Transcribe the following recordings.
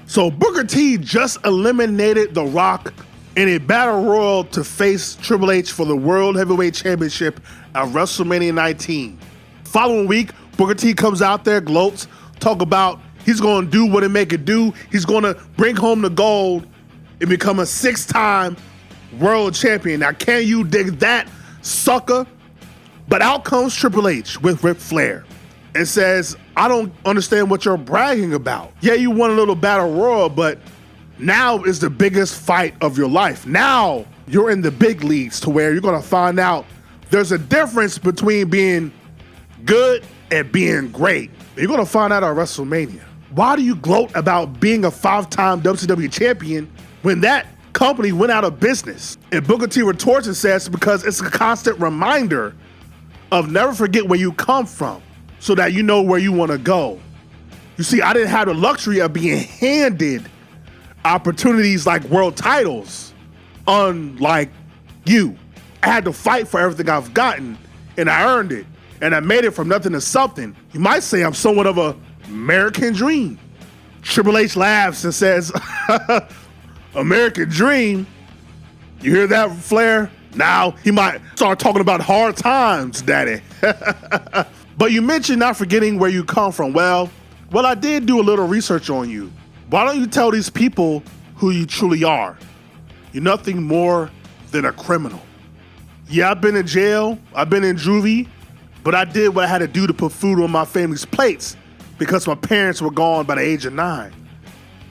So Booker T just eliminated The Rock in a battle royal to face Triple H for the World Heavyweight Championship at WrestleMania 19. Following week, Booker T comes out there, gloats, talk about he's going to do what it make it do. He's going to bring home the gold and become a 6-time world champion. Now, can you dig that, sucker? But out comes Triple H with Ric Flair and says, I don't understand what you're bragging about. Yeah, you won a little battle royal, but now is the biggest fight of your life. Now you're in the big leagues to where you're going to find out there's a difference between being good and being great. You're going to find out at WrestleMania. Why do you gloat about being a 5-time WCW champion when that company went out of business? And Booker T retorts and says, because it's a constant reminder of never forget where you come from so that you know where you want to go. You see, I didn't have the luxury of being handed opportunities like world titles, unlike you. I had to fight for everything I've gotten, and I earned it, and I made it from nothing to something. You might say I'm somewhat of a American dream. Triple H laughs and says, American dream? You hear that, Flair? Now he might start talking about hard times, daddy. But you mentioned not forgetting where you come from. Well, I did do a little research on you. Why don't you tell these people who you truly are? You're nothing more than a criminal. Yeah, I've been in jail, I've been in juvie, but I did what I had to do to put food on my family's plates because my parents were gone by the age of 9.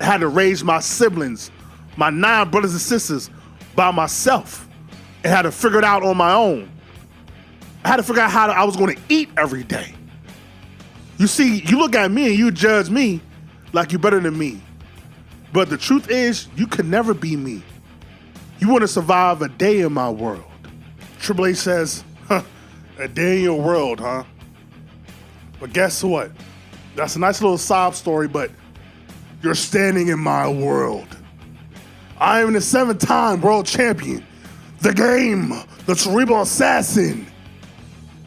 I had to raise my siblings, my 9 brothers and sisters, by myself, and had to figure it out on my own. I had to figure out how I was going to eat every day. You see, you look at me and you judge me like you're better than me. But the truth is, you could never be me. You want to survive a day in my world. Triple H says, a day in your world, huh? But guess what? That's a nice little sob story, but you're standing in my world. I am the 7-time world champion, the Game, the Cerebral Assassin.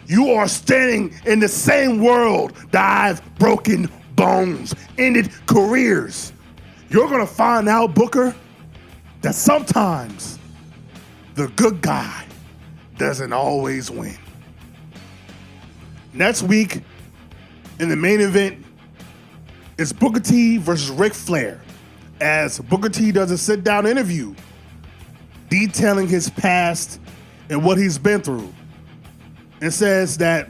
You are standing in the same world that I've broken bones, ended careers. You're gonna find out, Booker, that sometimes the good guy doesn't always win. Next week, in the main event, it's Booker T versus Ric Flair, as Booker T does a sit-down interview detailing his past and what he's been through, and says that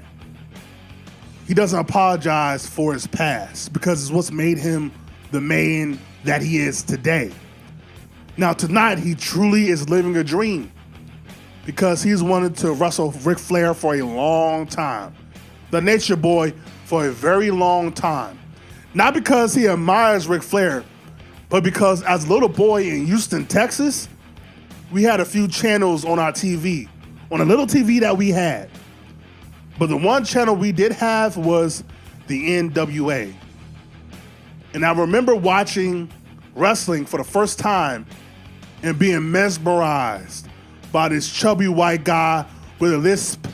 he doesn't apologize for his past because it's what's made him the man that he is today. Now tonight, he truly is living a dream because he's wanted to wrestle Ric Flair for a long time, the Nature Boy for a very long time. Not because he admires Ric Flair, but because as a little boy in Houston, Texas, we had a few channels on our TV, on a little TV that we had. But the one channel we did have was the NWA. And I remember watching wrestling for the first time and being mesmerized by this chubby white guy with a lisp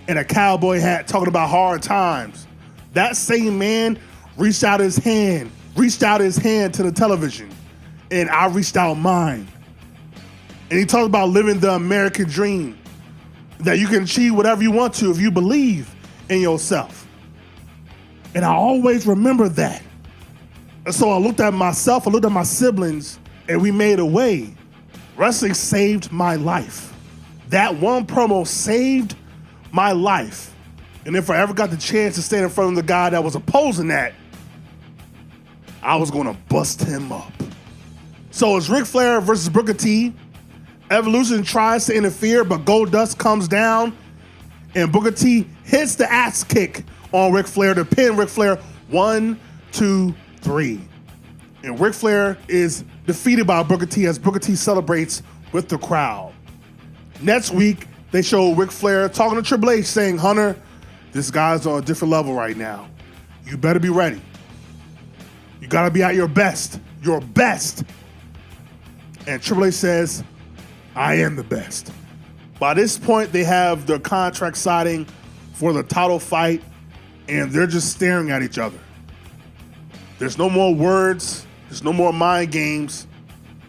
and a cowboy hat talking about hard times. That same man reached out his hand to the television, and I reached out mine. And he talked about living the American dream, that you can achieve whatever you want to if you believe in yourself. And I always remember that. And so I looked at myself, I looked at my siblings, and we made a way. Wrestling saved my life. That one promo saved my life. And if I ever got the chance to stand in front of the guy that was opposing that, I was gonna bust him up. So it's Ric Flair versus Booker T. Evolution tries to interfere, but Goldust comes down, and Booker T hits the axe kick on Ric Flair to pin Ric Flair 1, 2, 3. And Ric Flair is defeated by Booker T as Booker T celebrates with the crowd. Next week, they show Ric Flair talking to Triple H saying, Hunter, this guy's on a different level right now. You better be ready. You gotta be at your best. Your best. And Triple H says, I am the best. By this point, they have their contract signing for the title fight, and they're just staring at each other. There's no more words. There's no more mind games.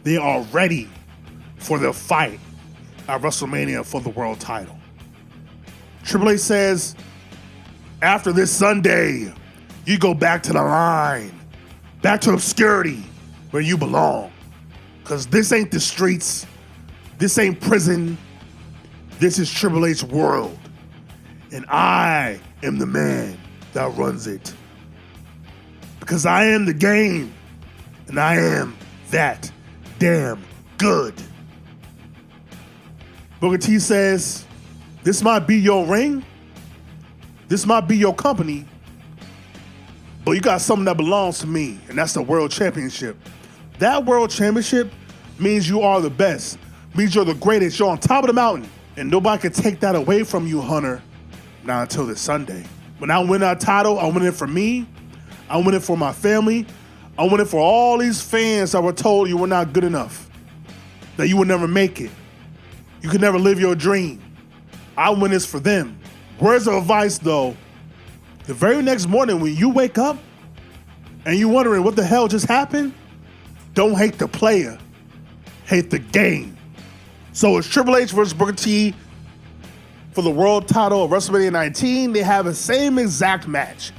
They are ready for their fight at WrestleMania for the world title. Triple H says, after this Sunday, you go back to the line, back to obscurity where you belong. Because this ain't the streets, this ain't prison, this is Triple H world. And I am the man that runs it. Because I am the game, and I am that damn good. Booker T says, this might be your ring, this might be your company, but you got something that belongs to me, and that's the World Championship. That World Championship means you are the best, means you're the greatest, you're on top of the mountain, and nobody can take that away from you, Hunter, not until this Sunday. When I win that title, I win it for me, I win it for my family, I win it for all these fans that were told you were not good enough, that you would never make it, you could never live your dream. I win this for them. Words of advice, though. The very next morning when you wake up and you're wondering what the hell just happened, don't hate the player, hate the game. So it's Triple H versus Booker T for the world title of WrestleMania 19. They have the same exact match.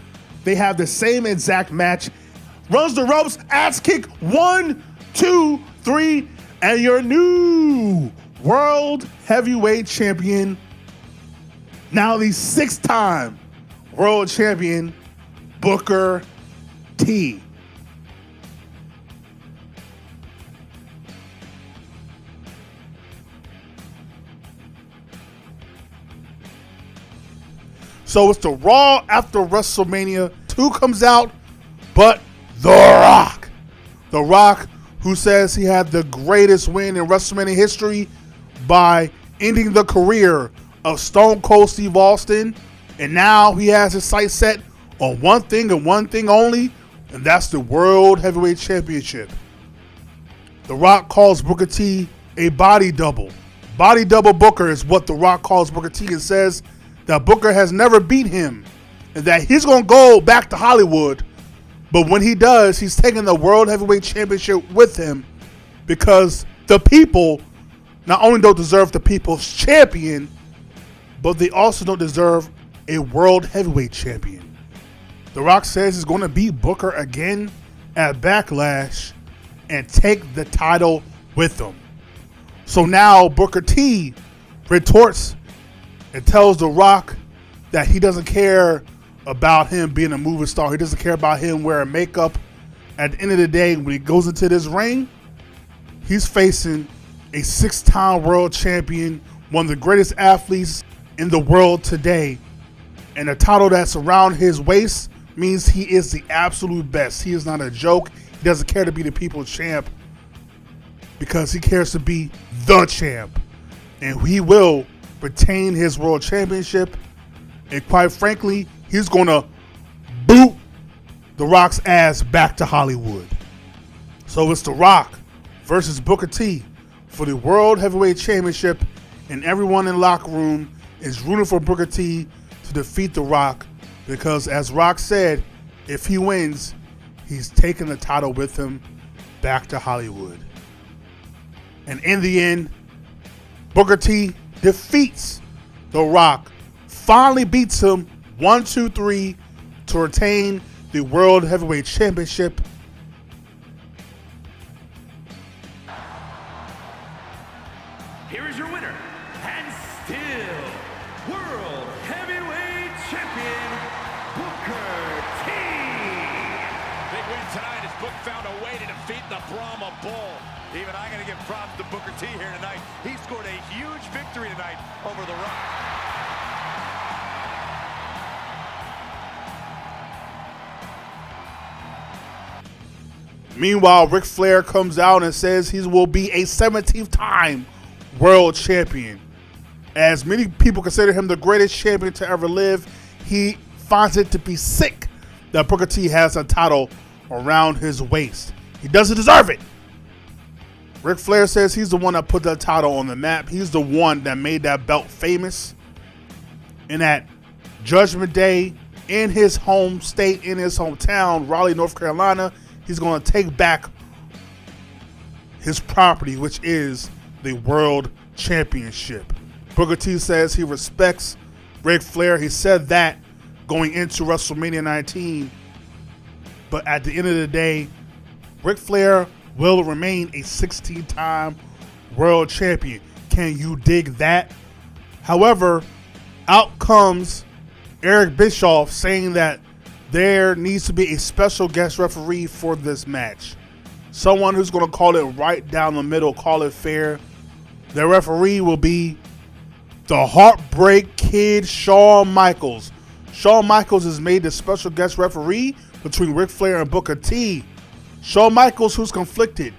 Runs the ropes, ass kick, 1, 2, 3, and your new World Heavyweight Champion, now the 6-time World Champion, Booker T. So it's the Raw after WrestleMania. Who comes out but The Rock? The Rock, who says he had the greatest win in WrestleMania history by ending the career of Stone Cold Steve Austin. And now he has his sights set on one thing and one thing only, and that's the World Heavyweight Championship. The Rock calls Booker T a body double. Body double Booker is what The Rock calls Booker T, and says that Booker has never beat him and that he's going to go back to Hollywood. But when he does, he's taking the World Heavyweight Championship with him because the people not only don't deserve the people's champion, but they also don't deserve a World Heavyweight Champion. The Rock says he's going to beat Booker again at Backlash and take the title with him. So now Booker T retorts and tells The Rock that he doesn't care about him being a movie star. He doesn't care about him wearing makeup. At the end of the day, when he goes into this ring, he's facing a 6-time world champion, one of the greatest athletes in the world today. And the title that's around his waist means he is the absolute best. He is not a joke. He doesn't care to be the people's champ because he cares to be the champ. And he will retain his world championship. And quite frankly, he's going to boot The Rock's ass back to Hollywood. So it's The Rock versus Booker T for the World Heavyweight Championship, and everyone in the locker room is rooting for Booker T to defeat The Rock because, as Rock said, if he wins, he's taking the title with him back to Hollywood. And in the end, Booker T defeats The Rock, finally beats him 1, 2, 3 to retain the World Heavyweight Championship. Here is your winner, and still World Heavyweight Champion, Booker T. Big win tonight as Book found a way to defeat the Brahma Bull. Even I'm going to give props to Booker T here tonight. He scored a huge victory tonight over The Rock. Meanwhile, Ric Flair comes out and says he will be a 17th time world champion. As many people consider him the greatest champion to ever live, he finds it to be sick that Booker T has a title around his waist. He doesn't deserve it. Ric Flair says he's the one that put that title on the map. He's the one that made that belt famous. And at Judgment Day, in his home state, in his hometown, Raleigh, North Carolina, he's going to take back his property, which is the World Championship. Booker T says he respects Ric Flair. He said that going into WrestleMania 19. But at the end of the day, Ric Flair will remain a 16-time world champion. Can you dig that? However, out comes Eric Bischoff saying that there needs to be a special guest referee for this match. Someone who's going to call it right down the middle, call it fair. The referee will be the Heartbreak Kid, Shawn Michaels. Shawn Michaels is made the special guest referee between Ric Flair and Booker T. Shawn Michaels, who's conflicted,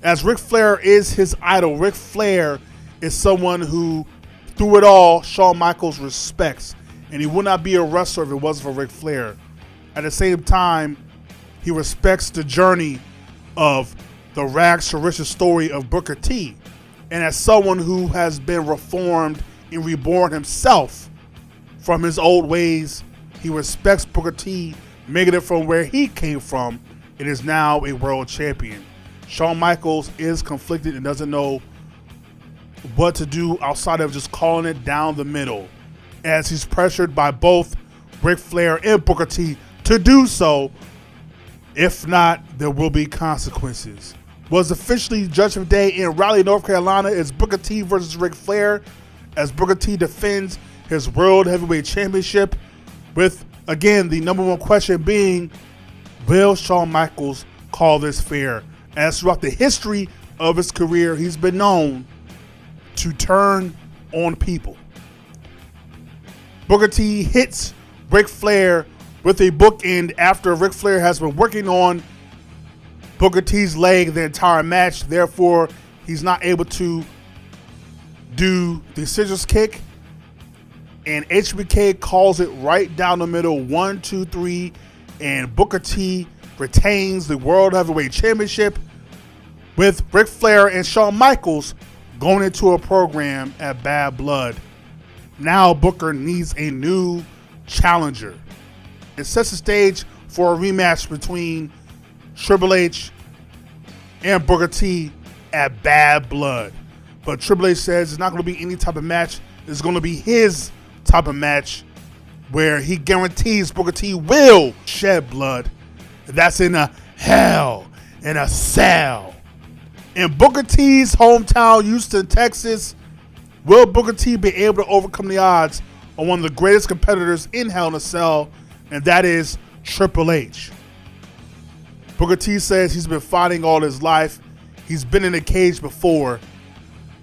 as Ric Flair is his idol. Ric Flair is someone who, through it all, Shawn Michaels respects. And he would not be a wrestler if it wasn't for Ric Flair. At the same time, he respects the journey of the rags to riches story of Booker T. And as someone who has been reformed and reborn himself from his old ways, he respects Booker T, making it from where he came from and is now a world champion. Shawn Michaels is conflicted and doesn't know what to do outside of just calling it down the middle, as he's pressured by both Ric Flair and Booker T to do so. If not, there will be consequences. Was officially Judgment Day in Raleigh, North Carolina. It's Booker T versus Ric Flair, as Booker T defends his World Heavyweight Championship, with, again, the number one question being, will Shawn Michaels call this fair? As throughout the history of his career, he's been known to turn on people. Booker T hits Ric Flair with a bookend after Ric Flair has been working on Booker T's leg the entire match. Therefore, he's not able to do the scissors kick. And HBK calls it right down the middle, 1, 2, 3. And Booker T retains the World Heavyweight Championship, with Ric Flair and Shawn Michaels going into a program at Bad Blood. Now Booker needs a new challenger. It sets the stage for a rematch between Triple H and Booker T at Bad Blood. But Triple H says it's not going to be any type of match. It's going to be his type of match where he guarantees Booker T will shed blood. That's in a Hell in a Cell. In Booker T's hometown, Houston, Texas, will Booker T be able to overcome the odds on one of the greatest competitors in Hell in a Cell, and that is Triple H? Booker T says he's been fighting all his life. He's been in a cage before,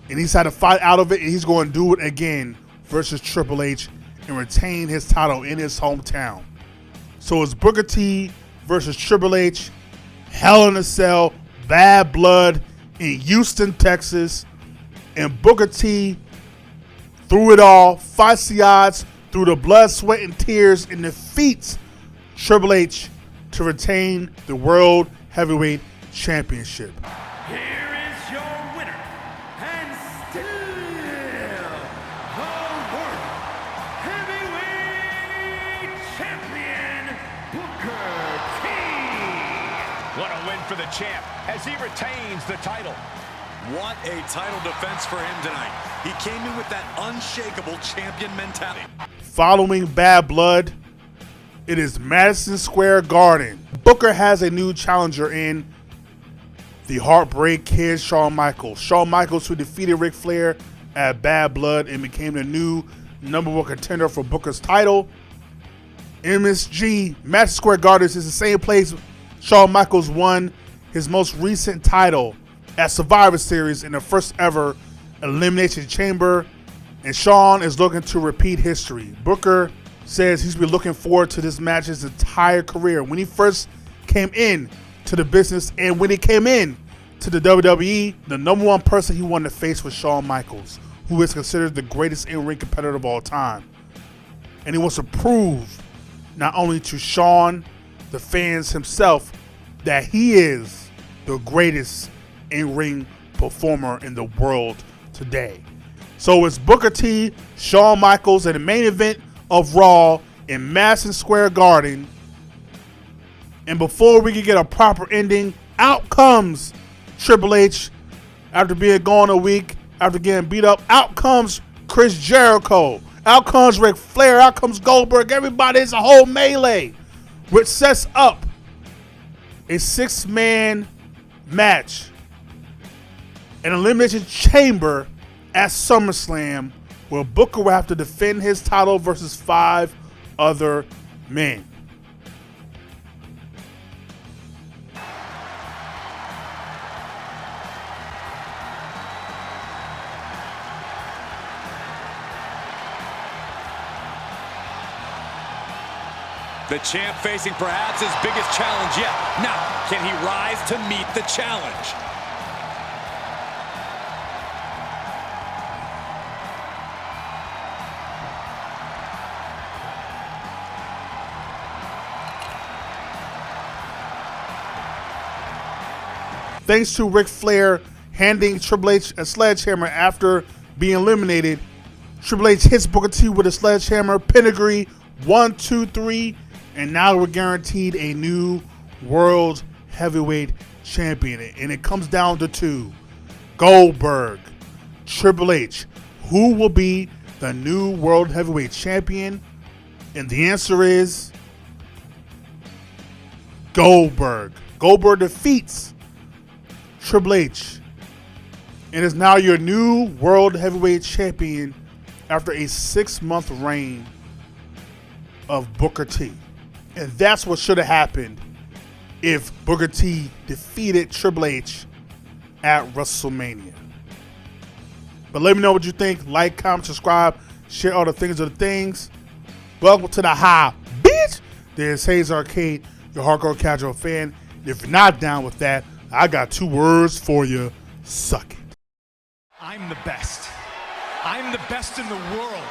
and he's had to fight out of it, and he's going to do it again versus Triple H and retain his title in his hometown. So it's Booker T versus Triple H, Hell in a Cell, Bad Blood in Houston, Texas. And Booker T, through it all, fights the odds through the blood, sweat, and tears, and defeats Triple H to retain the World Heavyweight Championship. Here is your winner, and still the World Heavyweight Champion, Booker T. What a win for the champ as he retains the title. What a title defense for him tonight. He came in with that unshakable champion mentality. Following Bad Blood, it is Madison Square Garden. Booker has a new challenger in the Heartbreak Kid, Shawn Michaels. Shawn Michaels, who defeated Ric Flair at Bad Blood and became the new number one contender for Booker's title. MSG, Madison Square Garden, is the same place Shawn Michaels won his most recent title at Survivor Series in the first ever Elimination Chamber, and Shawn is looking to repeat history. Booker says he's been looking forward to this match his entire career. When he first came in to the business and when he came in to the WWE, the number one person he wanted to face was Shawn Michaels, who is considered the greatest in-ring competitor of all time. And he wants to prove not only to Shawn, the fans himself, that he is the greatest in-ring performer in the world today. So it's Booker T, Shawn Michaels in the main event of Raw in Madison Square Garden. And before we can get a proper ending, out comes Triple H, after being gone a week, after getting beat up, out comes Chris Jericho. Out comes Ric Flair. Out comes Goldberg. Everybody, it's a whole melee, which sets up a 6-man match, an elimination chamber at SummerSlam, where Booker will have to defend his title versus 5 other men. The champ facing perhaps his biggest challenge yet. Now, can he rise to meet the challenge? Thanks to Ric Flair handing Triple H a sledgehammer after being eliminated, Triple H hits Booker T with a sledgehammer, pedigree, 1, 2, 3, and now we're guaranteed a new World Heavyweight Champion. And it comes down to 2, Goldberg, Triple H. Who will be the new World Heavyweight Champion? And the answer is Goldberg. Goldberg defeats Triple H and is now your new World Heavyweight Champion after a 6-month reign of Booker T. And that's what should have happened if Booker T defeated Triple H at WrestleMania. But let me know what you think. Like, comment, subscribe, share all the things of the things. Welcome to the high, bitch. There's Hayes Arcade, your hardcore casual fan. If you're not down with that, I got 2 words for you. Suck it. I'm the best. I'm the best in the world.